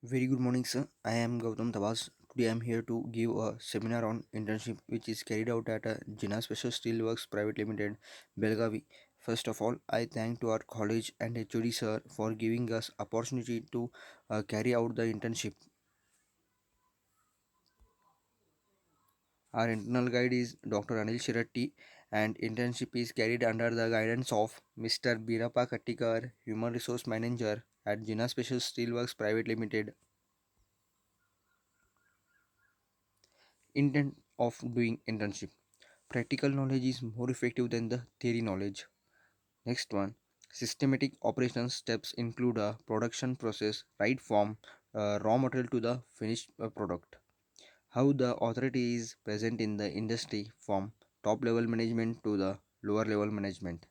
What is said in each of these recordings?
Very good morning, sir. I am Gautam Tabas. Today I am here to give a seminar on internship which is carried out at Jinnah Special Steelworks Private Limited, Belgavi. First of all, I thank to our college and HOD sir for giving us opportunity to carry out the internship. Our internal guide is Dr. Anil Shiratti and internship is carried under the guidance of Mr. Birappa Kattikar, Human Resource Manager at Jinnah Special Steelworks Private Limited. Intent of doing internship. Practical knowledge is more effective than the theory knowledge. Next one, systematic operation steps include a production process right from raw material to the finished product. How the authority is present in the industry from top level management to the lower level management.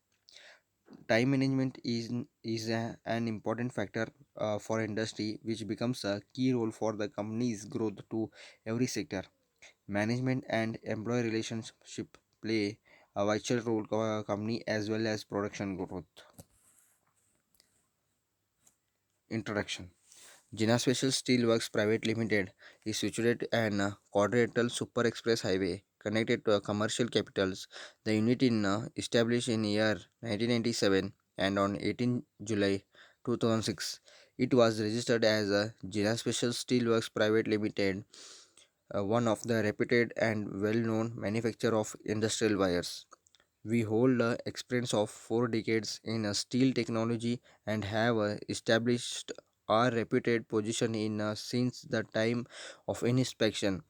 Time management is an important factor for industry which becomes a key role for the company's growth to every sector. Management and employee relationship play a vital role company as well as production growth. Introduction. Jinnah Special Steelworks Private Limited is situated in quadrilateral super express highway connected to commercial capitals. The unit in established in year 1997 and on 18 July 2006 it was registered as a Jinnah Special Steelworks Private Limited, one of the reputed and well-known manufacturer of industrial wires. We hold a experience of 4 decades in steel technology and have established our reputed position in since the time of inspection.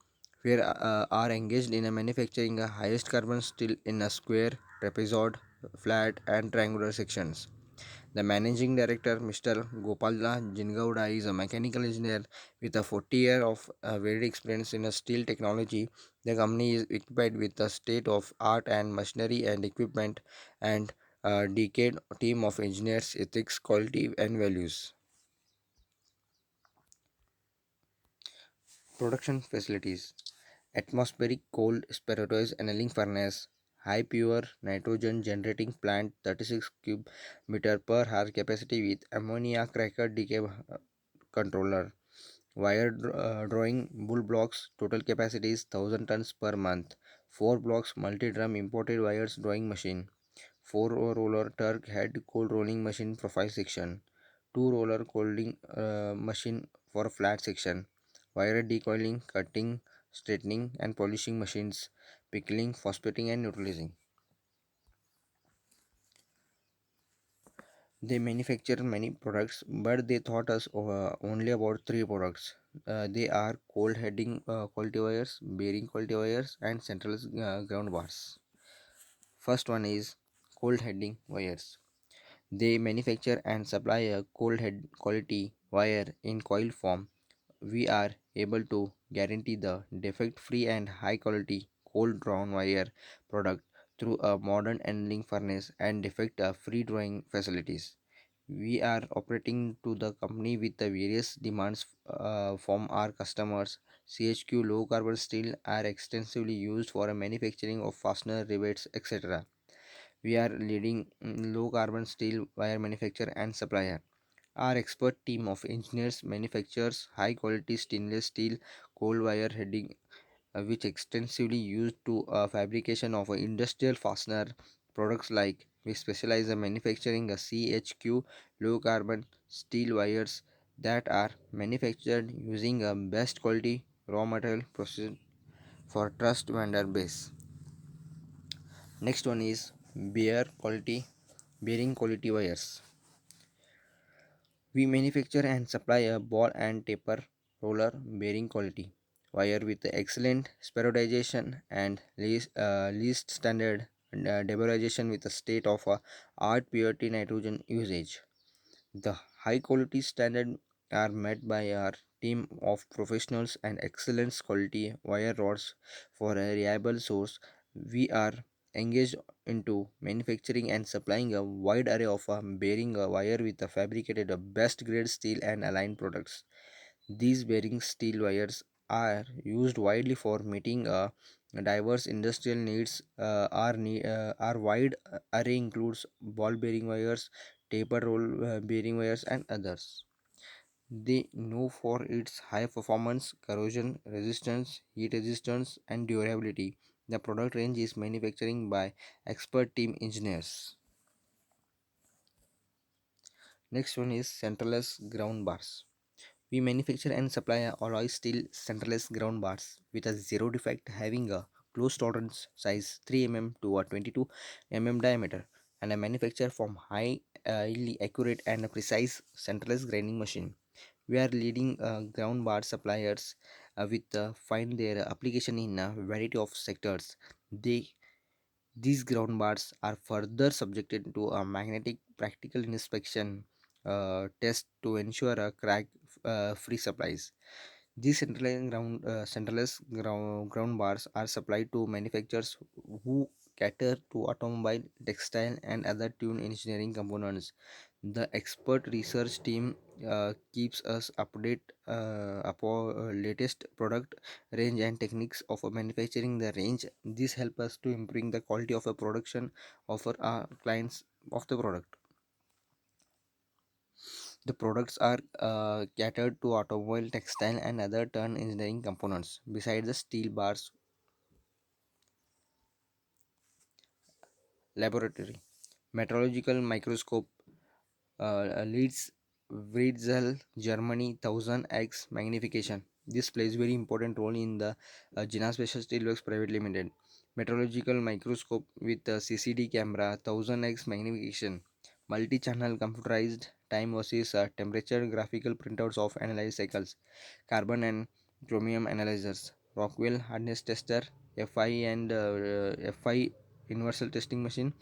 We are engaged in manufacturing highest carbon steel in a square, trapezoid, flat, and triangular sections. The managing director, Mr. Gopala Jingauda, is a mechanical engineer with a 40 year of varied experience in steel technology. The company is equipped with a state of art and machinery and equipment and a decade team of engineers, ethics, quality, and values. Production facilities. Atmospheric cold spheroids annealing furnace, high pure nitrogen generating plant 36 cube meter per hour capacity with ammonia cracker decay controller, wire drawing bull blocks, total capacity is 1000 tons per month, 4 blocks multi drum imported wires drawing machine, 4 roller turk head cold rolling machine for 5 section, 2 roller colding machine for flat section, wire decoiling, cutting, straightening and polishing machines, pickling, phosphating and neutralizing. They manufacture many products, but they taught us only about 3 products. They are cold heading quality wires, bearing quality wires, and central ground bars. First one is cold heading wires. They manufacture and supply a cold head quality wire in coil form. We are able to guarantee the defect free and high quality cold drawn wire product through a modern annealing furnace and defect free drawing facilities. We are operating to the company with the various demands from our customers. CHQ low carbon steel are extensively used for manufacturing of fastener, rivets, etc. We are leading low carbon steel wire manufacturer and supplier. Our expert team of engineers manufactures high quality stainless steel cold wire heading, which extensively used to fabrication of industrial fastener products. Like we specialize in manufacturing a CHQ low carbon steel wires that are manufactured using a best quality raw material process for trust vendor base. Next one is bearing quality wires. We manufacture and supply a ball and taper roller bearing quality wire with excellent spheroidization and least standard deborization with a state of art purity nitrogen usage. The high quality standard are met by our team of professionals and excellent quality wire rods for a reliable source. We are engaged into manufacturing and supplying a wide array of bearing wire with a fabricated best grade steel and aligned products. These bearing steel wires are used widely for meeting diverse industrial needs. Our wide array includes ball bearing wires, taper roll bearing wires, and others. They know for its high performance, corrosion resistance, heat resistance, and durability. The product range is manufacturing by expert team engineers. Next one is centerless ground bars. We manufacture and supply a alloy steel centerless ground bars with a zero defect having a close tolerance size 3 to a 22 diameter and a manufacture from highly accurate and precise centerless grinding machine. We are leading ground bar suppliers with find their application in a variety of sectors. These ground bars are further subjected to a magnetic practical inspection test to ensure a crack free supplies. These ground bars are supplied to manufacturers who cater to automobile, textile, and other tune engineering components. The expert research team keeps us update upon latest product range and techniques of manufacturing the range. This help us to improve the quality of a production of our clients of the product. The products are catered to automobile, textile, and other turn engineering components. Besides the steel bars, laboratory, metrological microscope leads Witzel, Germany 1000x magnification. This plays very important role in the Jinas Special Steelworks Private Limited. Metrological microscope with CCD camera 1000x magnification. Multi-channel computerized time versus temperature graphical printouts of analyze cycles. Carbon and chromium analyzers. Rockwell hardness tester. FI and FI universal testing machine.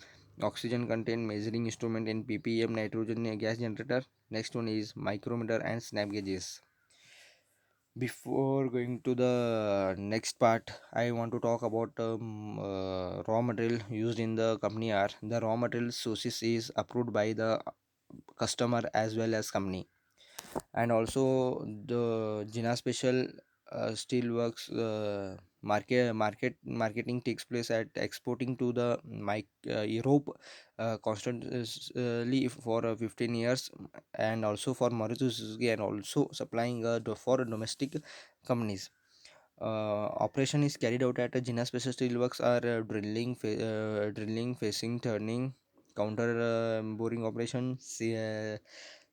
Oxygen content measuring instrument in ppm nitrogen gas generator. Next one is micrometer and snap gauges. Before going to the next part, I want to talk about raw material used in the company. Are the raw material sources is approved by the customer as well as company, and also the Jina Special Steelworks marketing takes place at exporting to the Europe constantly for 15 years, and also for Maruti Suzuki, and also supplying for domestic companies. Operation is carried out at Jina Special Steelworks are drilling, facing, turning, counter boring operation,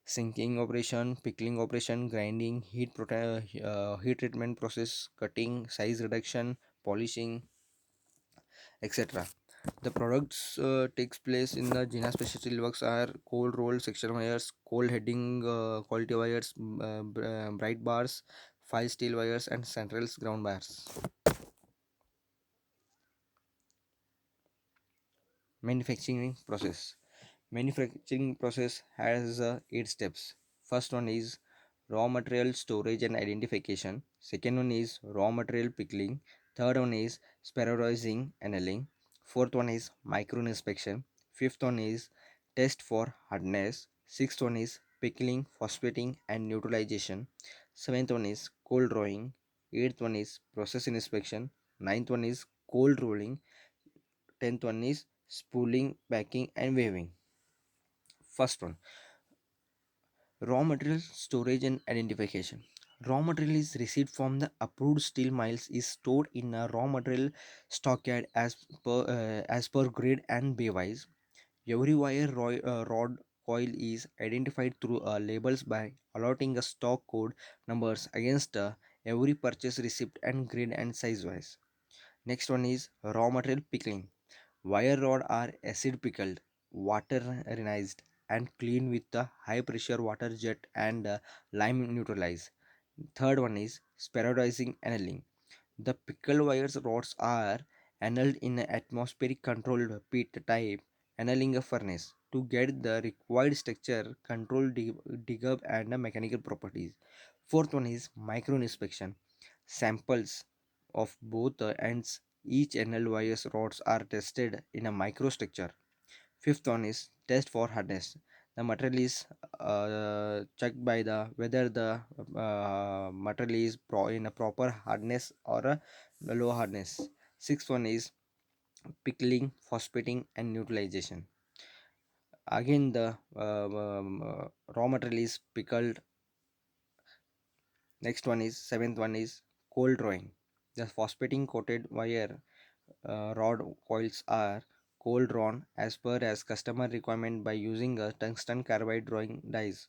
sinking operation, pickling operation, grinding, heat treatment process, cutting, size reduction, polishing, etc. The products takes place in the Jina Special Steelworks are cold rolled section wires, cold heading quality wires, bright bars, file steel wires, and centrals ground bars. Manufacturing process. Manufacturing process has 8 steps. First one is raw material storage and identification. Second one is raw material pickling. Third one is spheroizing annealing. Fourth one is micron inspection. Fifth one is test for hardness. Sixth one is pickling, phosphating, and neutralization. Seventh one is cold drawing. Eighth one is process inspection. Ninth one is cold rolling. Tenth one is spooling, packing, and waving. First one, raw material storage and identification. Raw material is received from the approved steel mills is stored in a raw material stockyard as per grade and bay wise. Every rod coil is identified through labels by allotting a stock code numbers against every purchase receipt and grade and size wise. Next one is raw material pickling. Wire rod are acid pickled, water ionized, and cleaned with the high pressure water jet and lime neutralized. Third one is spheroidizing annealing. The pickled wires rods are annealed in an atmospheric controlled pit type annealing a furnace to get the required structure, control, degub, and mechanical properties. Fourth one is micron inspection. Samples of both ends each annual wires rods are tested in a microstructure. Fifth one is test for hardness. The material is checked by the whether the material is in a proper hardness or a low hardness. Sixth one is pickling, phosphating, and neutralization. Again, the raw material is pickled Next one is seventh one is cold drawing. The phosphating coated wire rod coils are cold drawn as per as customer requirement by using a tungsten carbide drawing dies.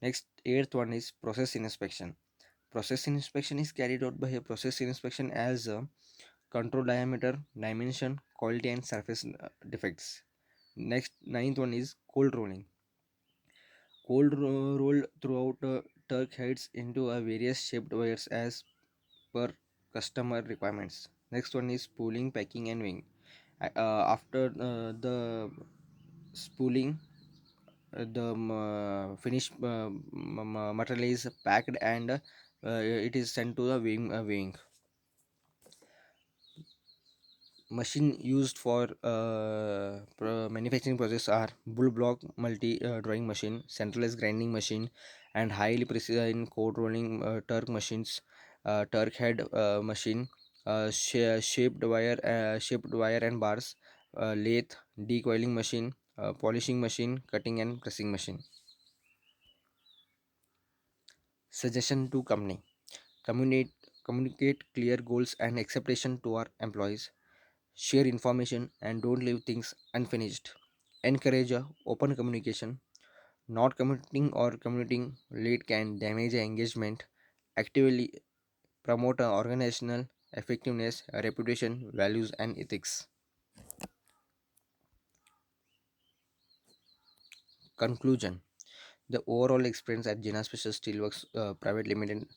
Next, eighth one is process inspection. Process inspection is carried out by a process inspection as a control diameter, dimension, quality, and surface defects. Next, ninth one is cold rolling. Roll throughout Turk heads into a various shaped wires as per customer requirements. Next one is spooling, packing, and weighing. After the spooling, the finished material is packed and it is sent to the weighing. Machine used for manufacturing process are bull block multi drawing machine, centralized grinding machine, and highly precision code rolling turk machines, turk head machine, shaped wire and bars, lathe, decoiling machine, polishing machine, cutting and pressing machine. Suggestion to company: communicate communicate clear goals and expectation to our employees. Share information and don't leave things unfinished. Encourage open communication. Not communicating or communicating late can damage engagement. Actively promote organizational effectiveness, reputation, values, and ethics. Conclusion: the overall experience at Jina Special Steelworks Private Limited,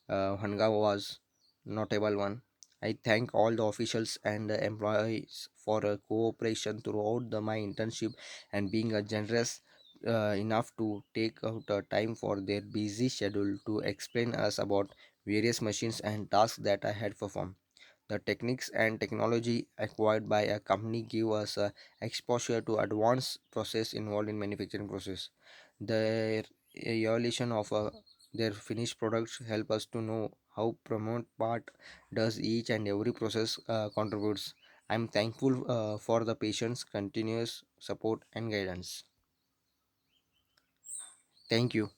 Hanga, was notable one. I thank all the officials and the employees for cooperation throughout my internship and being generous enough to take out time for their busy schedule to explain us about various machines and tasks that I had performed. The techniques and technology acquired by a company give us exposure to advanced process involved in manufacturing process. Their evaluation of their finished products help us to know how promote part does each and every process contributes. I'm thankful for the patient's continuous support and guidance. Thank you.